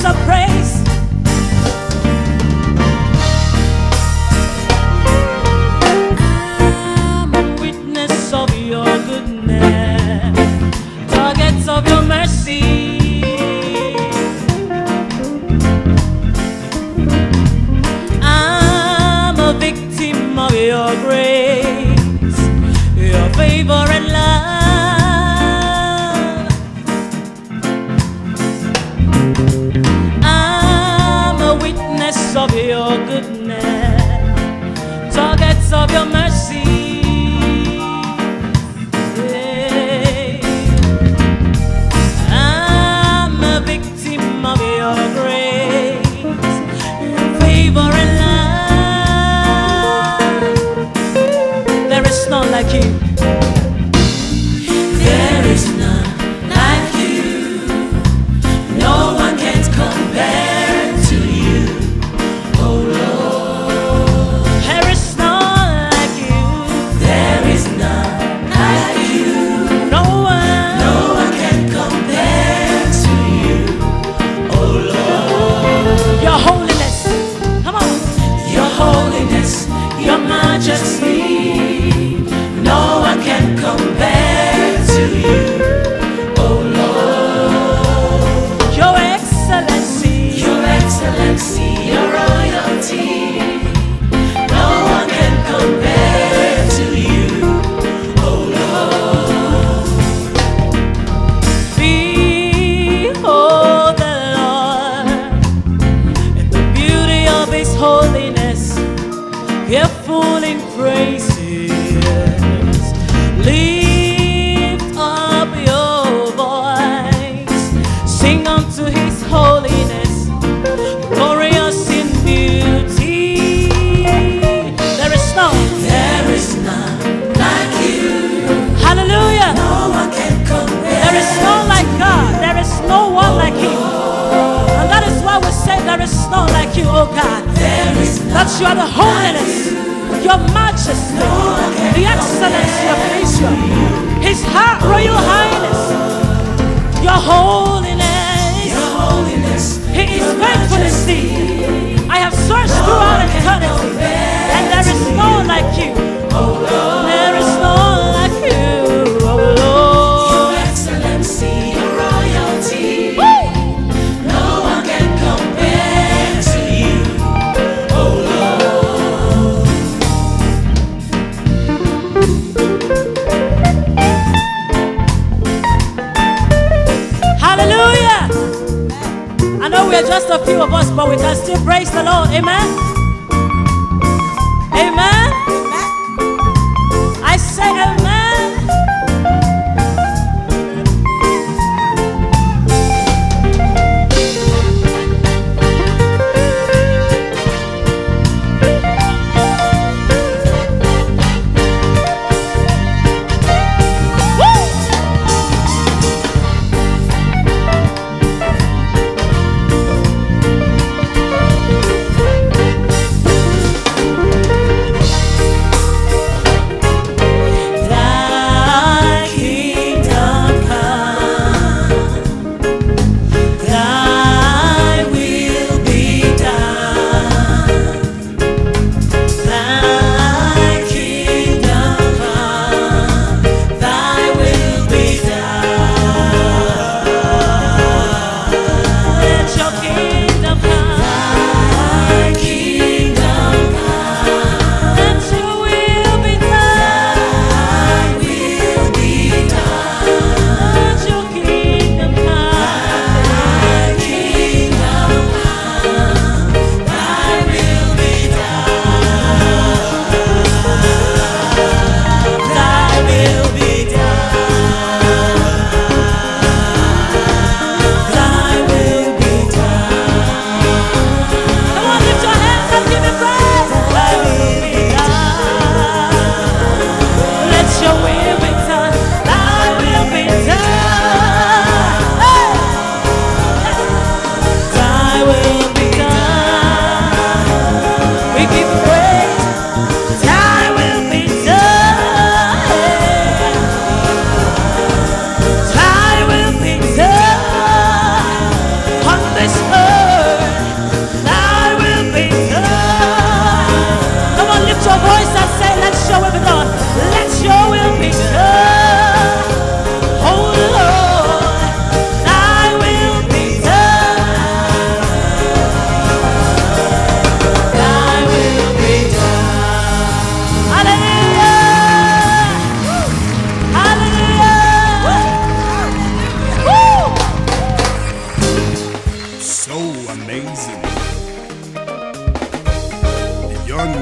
voice of praise. I'm a witness of your goodness, targets of your mercy. I'm a victim of your grace, your favor and love. I'm a witness of your goodness, targets of your mercy. Yeah. I'm a victim of your grace, your favor and love. There is none like you. There is none like you. No one can compare to you, oh Lord. There is none like you. There is none like you. No one. No one can compare to you, oh Lord. Your holiness. Come on. Your holiness, your majesty, no one can compare to you, oh Lord. Your excellency. Your excellency, your royalty, no one can compare to you, oh Lord. Behold the Lord and the beauty of his holiness, fearful in praises. Lift up your voice, sing unto his holiness, glorious in beauty. There is none like you. Hallelujah. No one can compare. There is none like God. There is no one like him. And that is why we say there is none like you, oh God. There is none. That you are the holiness, your majesty, the excellency of Israel, his royal highness, your holiness. Your holiness, He is faithful indeed. I have searched throughout eternity, and there is none like you. There is none like you, oh Lord. your excellency, your royalty, no one can compare to you, oh Lord. Hallelujah. I know we are just a few of us, but we can still praise the Lord. Amen. Amen. I say amen. amazing. The young